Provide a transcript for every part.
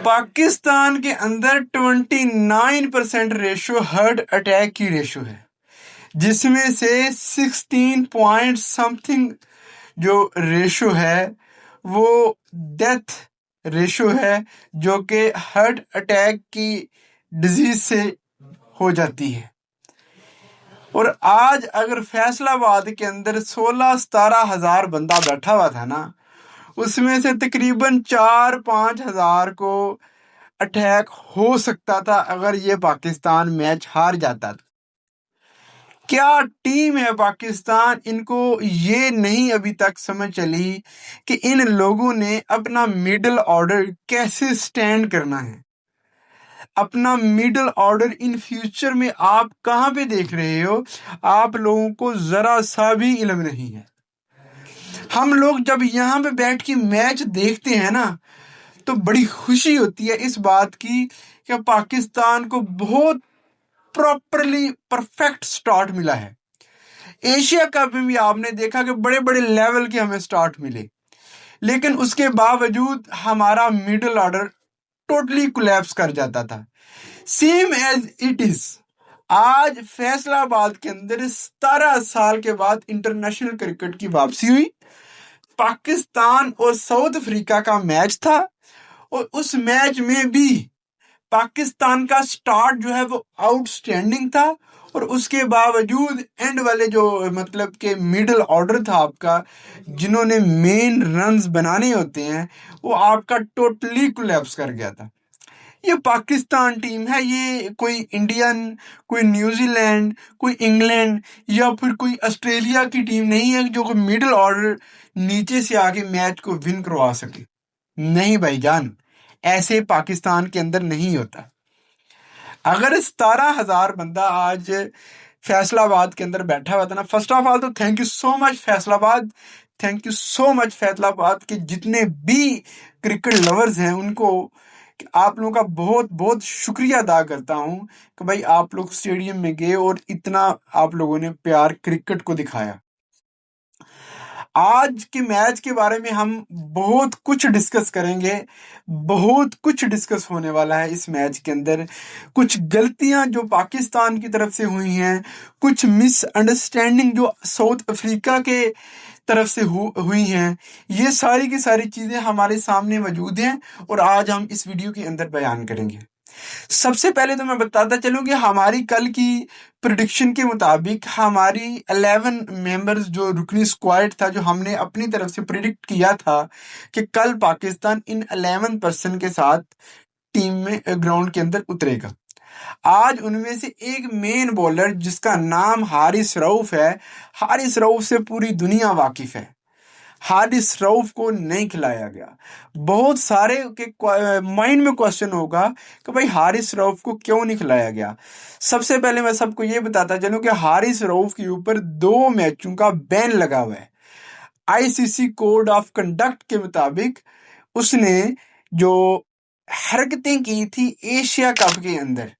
पाकिस्तान के अंदर 29% ratio heart attack की रेशो है, जिसमें से 16 पॉइंट समथिंग जो रेशो है वो डेथ रेशो है, जो कि हार्ट अटैक की डिजीज से हो जाती है। और आज अगर फैसलाबाद के अंदर 16-17 हजार बंदा बैठा हुआ था ना, उसमें से तकरीबन 4-5 हजार को अटैक हो सकता था अगर ये पाकिस्तान मैच हार जाता था। क्या टीम है पाकिस्तान, इनको ये नहीं अभी तक समझ चली कि इन लोगों ने अपना मिडिल ऑर्डर कैसे स्टैंड करना है। अपना मिडिल ऑर्डर इन फ्यूचर में आप कहां पे देख रहे हो, आप लोगों को जरा सा भी इल्म नहीं है। हम लोग जब यहाँ पे बैठ के मैच देखते हैं ना, तो बड़ी खुशी होती है इस बात की कि पाकिस्तान को बहुत प्रॉपरली परफेक्ट स्टार्ट मिला है। एशिया कप में भी आपने देखा कि बड़े बड़े लेवल के हमें स्टार्ट मिले, लेकिन उसके बावजूद हमारा मिडिल ऑर्डर टोटली कोलैप्स कर जाता था। सेम एज इट इज आज फैसलाबाद के अंदर 17 साल के बाद इंटरनेशनल क्रिकेट की वापसी हुई। पाकिस्तान और साउथ अफ्रीका का मैच था, और उस मैच में भी पाकिस्तान का स्टार्ट जो है वो आउटस्टैंडिंग था, और उसके बावजूद एंड वाले जो मतलब के मिडिल ऑर्डर था आपका, जिन्होंने मेन रन्स बनाने होते हैं, वो आपका टोटली कोलैप्स कर गया था। ये पाकिस्तान टीम है, ये कोई इंडियन, कोई न्यूजीलैंड, कोई इंग्लैंड या फिर कोई ऑस्ट्रेलिया की टीम नहीं है जो मिडिल ऑर्डर नीचे से आके मैच को विन करवा सके। नहीं भाईजान, ऐसे पाकिस्तान के अंदर नहीं होता। अगर 17,000 बंदा आज फैसलाबाद के अंदर बैठा हुआ था ना, फर्स्ट ऑफ ऑल तो thank you so much Faisalabad, thank you so much Faisalabad के जितने भी क्रिकेट लवर्स हैं उनको आप लोगों का बहुत बहुत शुक्रिया अदा करता हूं कि भाई आप लोग स्टेडियम में गए और इतना आप लोगों ने प्यार क्रिकेट को दिखाया। आज के मैच के बारे में हम बहुत कुछ डिस्कस करेंगे, बहुत कुछ डिस्कस होने वाला है इस मैच के अंदर। कुछ गलतियां जो पाकिस्तान की तरफ से हुई हैं, कुछ मिसअंडरस्टैंडिंग जो साउथ अफ्रीका के तरफ से हुई हैं, ये सारी की सारी चीजें हमारे सामने मौजूद हैं और आज हम इस वीडियो के अंदर बयान करेंगे। सबसे पहले तो मैं बताता चलूं कि हमारी कल की प्रिडिक्शन के मुताबिक हमारी 11 मेंबर्स जो रुकनी स्क्वाड था, जो हमने अपनी तरफ से प्रिडिक्ट किया था कि कल पाकिस्तान इन 11% के साथ टीम में ग्राउंड के अंदर उतरेगा। आज उनमें से एक मेन बॉलर जिसका नाम हारिस रऊफ है, हारिस रऊफ से पूरी दुनिया वाकिफ है, हारिस रऊफ को नहीं खिलाया गया। बहुत सारे के माइंड में क्वेश्चन होगा कि भाई हारिस रऊफ को क्यों नहीं खिलाया गया। सबसे पहले मैं सबको ये बताता चलूं कि हारिस रऊफ के ऊपर 2 मैचों का बैन लगा हुआ है। आईसीसी कोड ऑफ कंडक्ट के मुताबिक उसने जो हरकतें की थी एशिया कप के अंदर,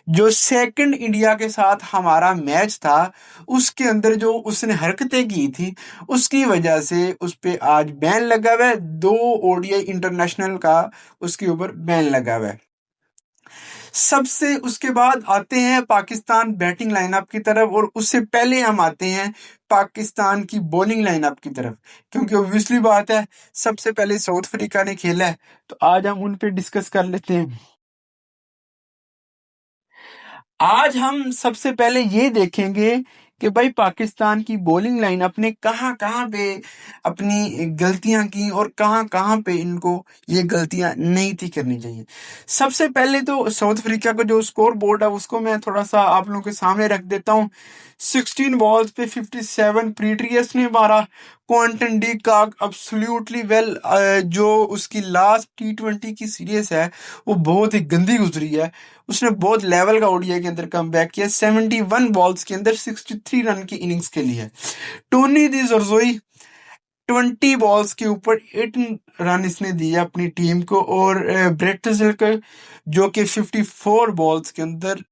जो सेकंड इंडिया के साथ हमारा मैच था, उसके अंदर जो उसने हरकतें की थी, उसकी वजह से उस पे आज बैन लगा हुआ है। 2 ओडीआई इंटरनेशनल का उसके ऊपर बैन लगा हुआ है। सबसे उसके बाद आते हैं पाकिस्तान बैटिंग लाइनअप की तरफ, और उससे पहले हम आते हैं पाकिस्तान की बॉलिंग लाइनअप की तरफ, क्योंकि ऑब्वियसली बात है सबसे पहले साउथ अफ्रीका ने खेला है, तो आज हम उन पे डिस्कस कर लेते हैं। आज हम सबसे पहले ये देखेंगे कि भाई पाकिस्तान की बॉलिंग लाइनअप ने कहां कहां पे अपनी गलतियां की और कहां कहां पे इनको ये गलतियां नहीं थी करनी चाहिए। सबसे पहले तो साउथ अफ्रीका का जो स्कोर बोर्ड है उसको मैं थोड़ा सा आप लोगों के सामने रख देता हूं। 16 बॉल्स पे 57 प्रीट्रियस ने मारा। Quinton de Kock absolutely well, जो उसकी लास्ट T20 की सीरीज है वो बहुत ही गंदी गुजरी है। उसने बहुत लेवल का ओडीआई के अंदर कम बैक किया। 71 बॉल्स के अंदर 63 रन की इनिंग्स खेली है। टोनी दी जोरजोई 20 बॉल्स के ऊपर 18 रन इसने दिए अपनी टीम को, और ब्रेट टसल्कर जो कि 54 बॉल्स के अंदर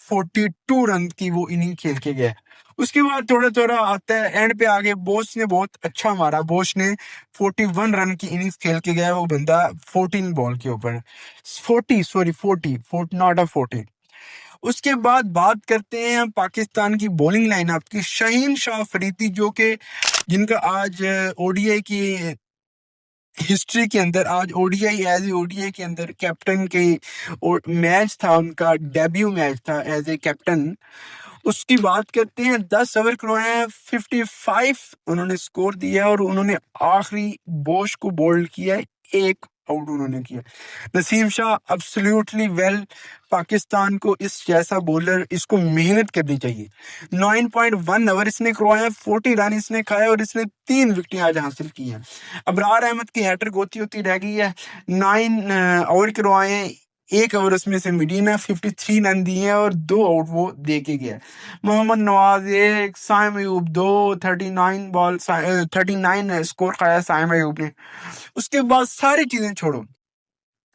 42 रन की वो इनिंग खेल के गया। उसके बाद थोड़ा थोड़ा आता है एंड पे आगे बोस ने बहुत अच्छा मारा। बोस ने 41 रन की इनिंग्स खेल के गया वो बंदा 14 बॉल के ऊपर। 40 सॉरी 40 नॉट अ 40। उसके बाद बात करते हैं हम पाकिस्तान की बॉलिंग लाइनअप की। शाहीन शाह अफरीदी जो कि जिनका आज ओडीआई की हिस्ट्री के अंदर, आज ओडीआई एज ए ओडीआई के अंदर कैप्टन के मैच था, उनका डेब्यू मैच था एज ए कैप्टन। उसकी बात करते हैं, 10 ओवर करवाए, 55 उन्होंने स्कोर दिया और उन्होंने आखिरी बोश को बोल्ड किया, एक आउट उन्होंने किया। Naseem Shah absolutely well. पाकिस्तान को इस जैसा बॉलर, इसको मेहनत करनी चाहिए। 9.1 ओवर इसने करवाया, 40 रन इसने खाए और इसने 3 विकेटें आज हासिल की हैं। अबरार अहमद की हैट्रिक होती होती रह गई है। 9 ओवर करवाए, 1 ओवर उसमें से मीडियम है, 53 रन दिए हैं और 2 आउट वो दे के गया। मोहम्मद नवाज 1, साइम अयूब 2, 39 स्कोर खाया साइम अयूब ने। उसके बाद सारी चीजें छोड़ो,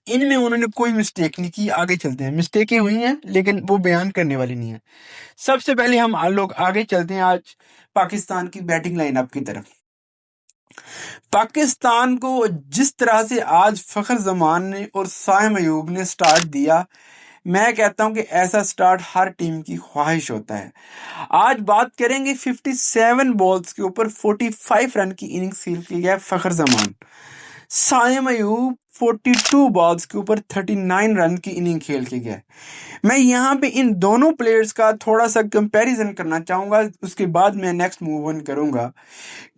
इनमें उन्होंने कोई मिस्टेक नहीं की। आगे चलते हैं, मिस्टेकें हुई हैं लेकिन वो बयान करने वाली नहीं है। सबसे पहले हम लोग आगे चलते हैं आज पाकिस्तान की बैटिंग लाइनअप की तरफ। पाकिस्तान को जिस तरह से आज फखर जमान ने और साइम अयूब ने स्टार्ट दिया, मैं कहता हूं कि ऐसा स्टार्ट हर टीम की ख्वाहिश होता है। आज बात करेंगे 57 बॉल्स के ऊपर 45 रन की इनिंग्स खेल के गया फखर जमान। साइम अयूब 42 बॉल्स के ऊपर 39 रन की इनिंग खेल के गया। मैं यहाँ पे इन दोनों प्लेयर्स का थोड़ा सा कंपैरिजन करना चाहूंगा, उसके बाद मैं नेक्स्ट मूव ऑन करूंगा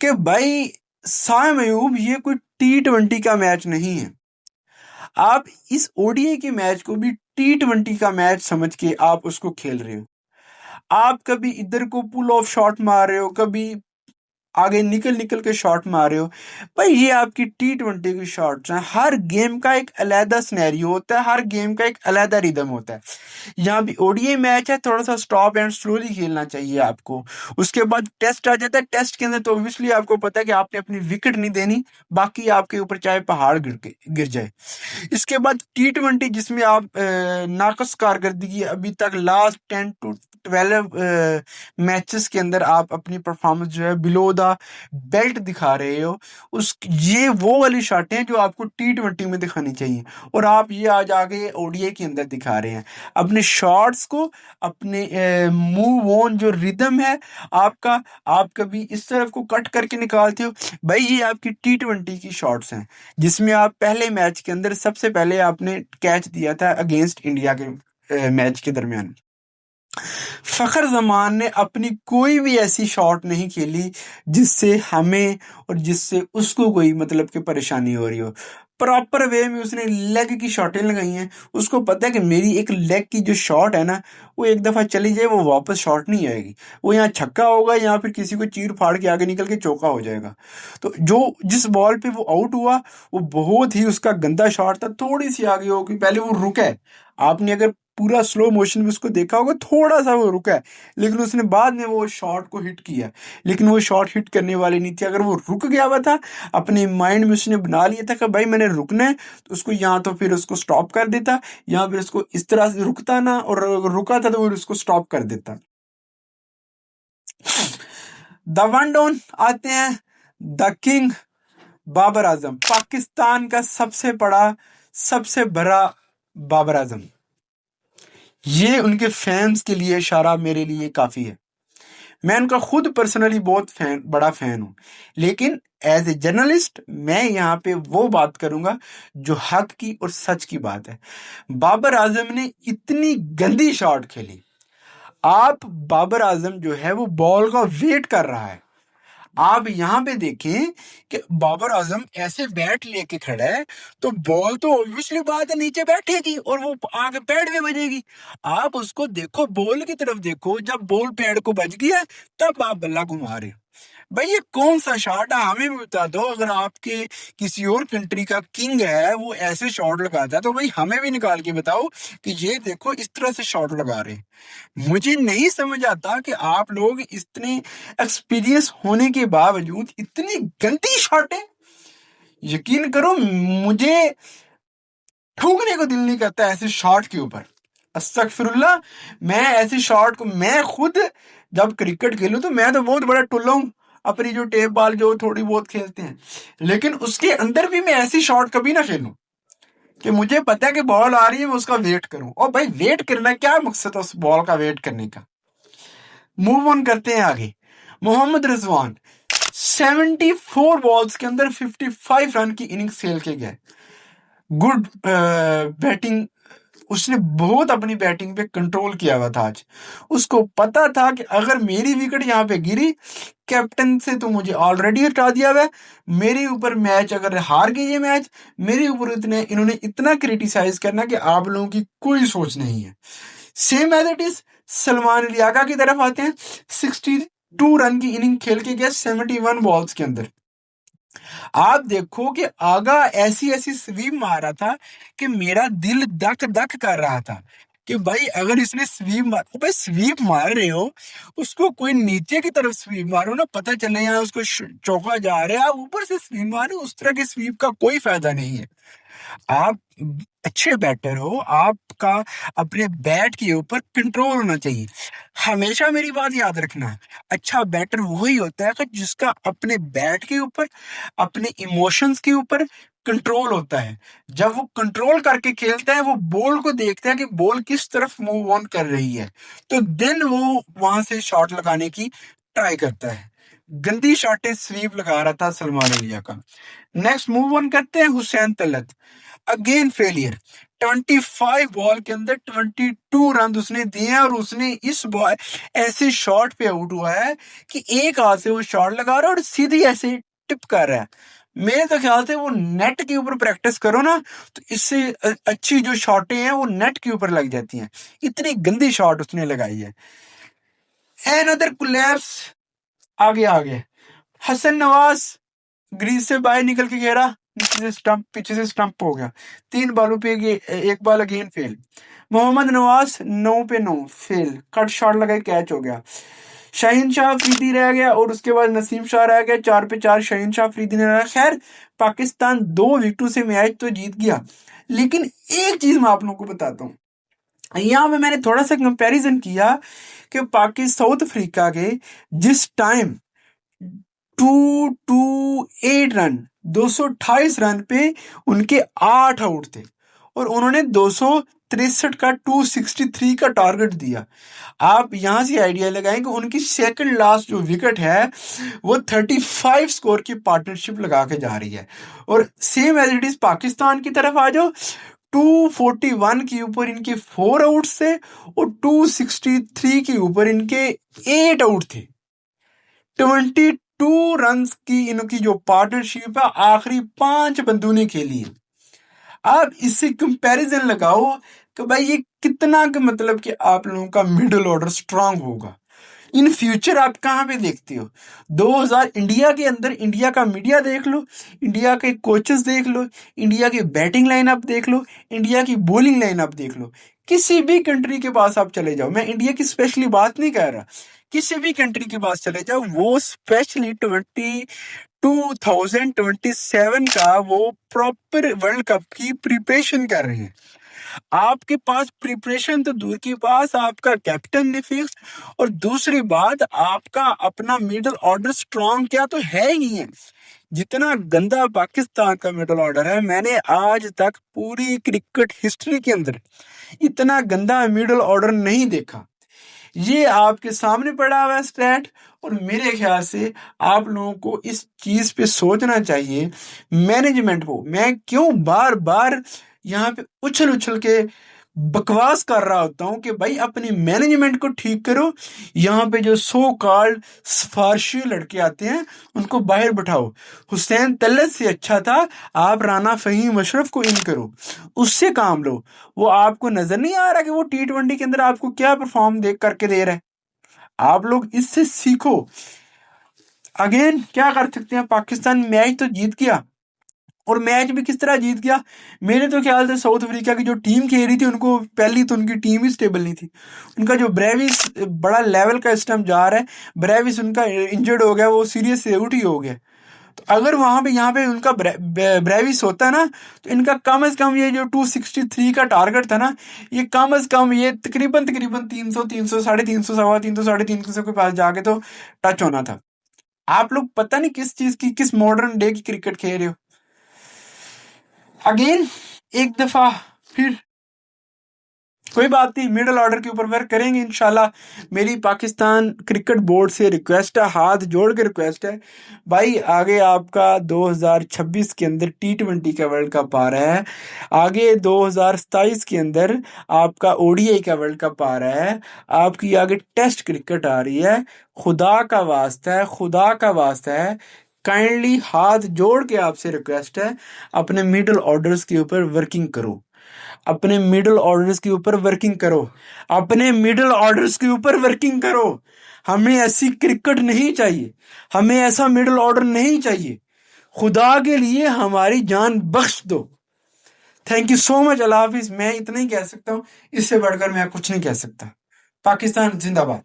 कि भाई साइम अयूब ये कोई T20 का मैच नहीं है। आप इस ओडीआई के मैच को भी T20 का मैच समझ के आप उसको खेल रहे हो। आप कभी इधर को पुल ऑफ शॉट मार रहे हो, कभी आगे निकल निकल के शॉट मार रहे हो। भाई ये आपकी T20 की शॉट्स हैं। हर गेम का एक अलग सिनेरियो होता है, हर गेम का एक अलग रिदम होता है। यहाँ भी ओडीआई मैच है, थोड़ा सा स्टॉप एंड स्लोली खेलना चाहिए आपको। उसके बाद टेस्ट आ जाता है, टेस्ट के अंदर तो ऑब्वियसली आपको पता है कि आपने अपनी विकेट नहीं देनी, बाकी आपके ऊपर चाहे पहाड़ गिर जाए। इसके बाद T20 जिसमें आप नाकस कारकर्दगी अभी तक लास्ट 10 to 12 मैचेस के अंदर आप अपनी परफॉर्मेंस जो है बिलो द बेल्ट दिखा रहे हो, उस ये वो वाली शॉटें हैं जो आपको T20 में दिखानी चाहिए और आप ये आज आगे ओडीआई के अंदर दिखा रहे हैं। अपने शॉट्स को, अपने मूव ऑन जो रिदम है आपका, आप कभी इस तरफ को कट करके निकालते हो। भाई ये आपकी T20 की शॉट्स हैं जिसमें आप पहले मैच के अंदर सबसे पहले आपने कैच दिया था अगेंस्ट इंडिया के मैच के दरमियान। फखर जमान ने अपनी कोई भी ऐसी शॉट नहीं खेली जिससे हमें और जिससे उसको कोई मतलब कि परेशानी हो रही हो। प्रॉपर वे में उसने लेग की शॉटें लगाई हैं। उसको पता है कि मेरी एक लेग की जो शॉट है ना, वो एक दफा चली जाए वो वापस शॉट नहीं आएगी, वो यहाँ छक्का होगा या फिर किसी को चीर फाड़ के आगे निकल के चौका हो जाएगा। तो जो जिस बॉल पे वो आउट हुआ वो बहुत ही उसका गंदा शॉट था। थोड़ी सी आगे होगी, पहले वो रुका है, आपने अगर पूरा स्लो मोशन में उसको देखा होगा, थोड़ा सा वो रुका है, लेकिन उसने बाद में वो शॉट को हिट किया। लेकिन वो शॉट हिट करने वाली नहीं थी। अगर वो रुक गया हुआ था, अपने माइंड में उसने बना लिया था कि भाई मैंने रुकना है, तो उसको यहाँ तो फिर उसको स्टॉप कर देता, या फिर उसको इस तरह से रुकता ना, और अगर रुका था तो फिर उसको स्टॉप कर देता। द वन डाउन आते हैं, द किंग बाबर आजम, पाकिस्तान का सबसे बड़ा सबसे बड़ा बाबर आजम। ये उनके फैंस के लिए इशारा मेरे लिए काफी है। मैं उनका खुद पर्सनली बहुत बड़ा फैन हूं, लेकिन एज ए जर्नलिस्ट मैं यहाँ पे वो बात करूंगा जो हक की और सच की बात है। बाबर आजम ने इतनी गंदी शॉट खेली। आप बाबर आजम जो है वो बॉल का वेट कर रहा है। आप यहाँ पे देखें कि बाबर आजम ऐसे बैट लेके खड़ा है, तो बॉल तो ऑब्वियसली बात है नीचे बैठेगी और वो आगे पैड में बजेगी। आप उसको देखो, बॉल की तरफ देखो, जब बॉल पैड को बज गया तब आप बल्ला घुमा रहे हो। भाई ये कौन सा शॉट है, हमें भी बता दो। अगर आपके किसी और कंट्री का किंग है वो ऐसे शॉट लगाता है तो भाई हमें भी निकाल के बताओ कि ये देखो इस तरह से शॉट लगा रहे हैं। मुझे नहीं समझ आता कि आप लोग इतने एक्सपीरियंस होने के बावजूद इतनी गंदी शॉटें। यकीन करो मुझे ठूकने को दिल नहीं करता ऐसे शॉट के ऊपर। अस्तगफिरुल्लाह, मैं ऐसे शॉट को मैं खुद जब क्रिकेट खेलूं तो मैं तो बहुत बड़ा टुल्ला हूँ, अपनी जो टेप बॉल जो थोड़ी बहुत खेलते हैं, लेकिन उसके अंदर भी मैं ऐसी शॉट कभी ना खेलूं कि मुझे पता है कि बॉल आ रही है, मैं उसका वेट करूं। और भाई वेट करना क्या मकसद है उस बॉल का वेट करने का। मूव ऑन करते हैं आगे। मोहम्मद रिजवान 74 बॉल्स के अंदर 55 रन की इनिंग्स खेल के गए। गुड बैटिंग, उसने बहुत अपनी बैटिंग पे कंट्रोल किया हुआ था आज। उसको पता था कि अगर मेरी विकेट यहाँ पे गिरी, कैप्टन से तो मुझे ऑलरेडी हटा दिया हुआ है, मेरे ऊपर मैच अगर हार गई ये मैच, मेरे ऊपर इन्होंने इतना क्रिटिसाइज करना कि आप लोगों की कोई सोच नहीं है। Same as it is Salman लियाका की तरफ आते हैं। 62 रन की इनिंग खेल के गया 71 बॉल्स के अंदर। आप देखो कि आगा ऐसी ऐसी स्वीप मार रहा था कि मेरा दिल धक धक कर रहा था कि भाई अगर इसने भाई स्वीप मार रहे हो, उसको कोई नीचे की तरफ स्वीप मारो ना, पता चले यहाँ उसको चौका जा रहा है, आप ऊपर से स्वीप मारो, उस तरह की स्वीप का कोई फायदा नहीं है। आप अच्छे बैटर हो, आपका अपने बैट के ऊपर कंट्रोल होना चाहिए। हमेशा मेरी बात याद रखना, अच्छा बैटर वही होता है कि जिसका अपने बैट के ऊपर, अपने इमोशंस के ऊपर कंट्रोल होता है। जब वो कंट्रोल करके खेलता है, वो बॉल को देखता है कि बॉल किस तरफ मूव ऑन कर रही है, तो देन वो वहां से शॉट लगाने की ट्राई करता है। गंदी शॉटें स्वीप लगा रहा था सलमान अलिया का। नेक्स्ट मूव ऑन करते हैं Hussain Talat. Again failure. 25 ball के अंदर 22 रन उसने दिए हैं, और उसने इस बॉल ऐसे शॉट पे आउट हुआ है कि एक हाथ से वो शॉट लगा रहा है और सीधी ऐसे टिप कर रहा है। मेरे तो ख्याल से वो नेट के ऊपर प्रैक्टिस करो ना, तो इससे अच्छी जो शॉटें हैं वो नेट के ऊपर लग जाती हैं। इतनी गंदी शॉट उसने लगाई है। Another collapse. आगे हसन नवाज ग्रीज से बाहर निकल के घेरा, नीचे से स्टंप, पीछे से स्टंप हो गया। 3 बॉलों पे एक ball again fail. Mohammad Nawaz 9 पे 9 फेल, कट शॉट लगाए, कैच हो गया। शाहीन शाह अफरीदी रह गया और उसके बाद नसीम शाह रह गया। 4 पे 4 शाहीन शाह अफरीदी ने रहा। खैर पाकिस्तान 2 विकेटों से मैच तो जीत गया, लेकिन एक चीज मैं आप लोगों को बताता हूँ। यहाँ पे मैंने थोड़ा सा कंपैरिजन किया कि पाकिस्तान साउथ अफ्रीका के जिस टाइम 228 रन, 228 रन पे उनके 8 आउट थे, और उन्होंने 263 का 263 का टारगेट दिया। आप यहां से आइडिया लगाएं कि उनकी सेकंड लास्ट जो विकेट है वो 35 स्कोर की पार्टनरशिप लगा के जा रही है। और same as it is Pakistan की तरफ आ जाओ, 241 के ऊपर इनके 4 आउट थे और 263 के ऊपर इनके 8 आउट थे। 22 रन की इनकी जो पार्टनरशिप है आखिरी 5 बंदों ने खेली है। आप इससे कंपैरिजन लगाओ कि भाई ये कितना का मतलब कि आप लोगों का मिडिल ऑर्डर स्ट्रांग होगा। इन फ्यूचर आप कहाँ पे देखते हो? 2000 इंडिया के अंदर इंडिया का मीडिया देख लो, इंडिया के कोचेस देख लो, इंडिया की बैटिंग लाइनअप देख लो, इंडिया की बॉलिंग लाइनअप देख लो। किसी भी कंट्री के पास आप चले जाओ, मैं इंडिया की स्पेशली बात नहीं कर रहा, किसी भी कंट्री के पास चले जाओ, वो स्पेशली 2027 का वो प्रॉपर वर्ल्ड कप की प्रिपरेशन कर रहे हैं। आपके पास प्रिपरेशन तो दूर की बात, आपका कैप्टन नहीं फिक्स, और दूसरी बात आपका अपना मिडिल ऑर्डर स्ट्रांग क्या तो है ही नहीं है। जितना गंदा पाकिस्तान का मिडिल ऑर्डर है, मैंने आज तक पूरी क्रिकेट हिस्ट्री के अंदर इतना गंदा मिडिल ऑर्डर नहीं देखा। ये आपके सामने पड़ा हुआ है स्टैट, और मेरे ख्याल से आप लोगों को इस चीज पे सोचना चाहिए मैनेजमेंट को। मैं क्यों बार बार यहाँ पे उछल उछल के बकवास कर रहा होता हूँ कि भाई अपनी मैनेजमेंट को ठीक करो। यहाँ पे जो सो कॉल्ड सिफारशी लड़के आते हैं उनको बाहर बिठाओ। हुसैन तलत से अच्छा था आप राना फहीम अशरफ को इन करो, उससे काम लो। वो आपको नजर नहीं आ रहा कि वो T20 के अंदर आपको क्या परफॉर्म देख करके दे रहा है? आप लोग इससे सीखो। अगेन क्या कर सकते हैं, पाकिस्तान मैच तो जीत गया, और मैच भी किस तरह जीत गया। मेरे तो ख्याल से साउथ अफ्रीका की जो टीम खेल रही थी, उनको पहली तो उनकी टीम ही स्टेबल नहीं थी। उनका जो ब्रेविस बड़ा लेवल का इस टाइम जा रहा है, ब्रेविस उनका इंजर्ड हो गया, वो सीरियस से आउट ही हो गया। तो अगर वहां पे यहाँ पे उनका ब्रेविस होता है ना, तो इनका कम से कम ये जो 263 का टारगेट था ना, ये कम से कम ये तकरीबन तकरीबन 300 300 350 350 350 के पास जाके तो टच होना था। आप लोग पता नहीं किस चीज की, किस मॉडर्न डे की क्रिकेट खेल रहे हो। अगेन एक दफा फिर कोई बात नहीं, मिडिल ऑर्डर के ऊपर वर्क करेंगे इंशाल्लाह। मेरी पाकिस्तान क्रिकेट बोर्ड से रिक्वेस्ट है, हाथ जोड़ के रिक्वेस्ट है भाई, आगे आपका 2026 के अंदर T20 का वर्ल्ड कप आ रहा है, आगे 2027 के अंदर आपका ODI का वर्ल्ड कप आ रहा है, आपकी आगे टेस्ट क्रिकेट आ रही है। खुदा का वास्ता है, खुदा का वास्ता है, काइंडली हाथ जोड़ के आपसे रिक्वेस्ट है, अपने मिडिल ऑर्डर्स के ऊपर वर्किंग करो, अपने मिडिल ऑर्डर्स के ऊपर वर्किंग करो, अपने मिडिल ऑर्डर्स के ऊपर वर्किंग करो। हमें ऐसी क्रिकेट नहीं चाहिए, हमें ऐसा मिडिल ऑर्डर नहीं चाहिए। खुदा के लिए हमारी जान बख्श दो। Thank you so much. Allah हाफिज। मैं इतना ही कह सकता हूँ, इससे बढ़कर मैं कुछ नहीं कह सकता। पाकिस्तान जिंदाबाद।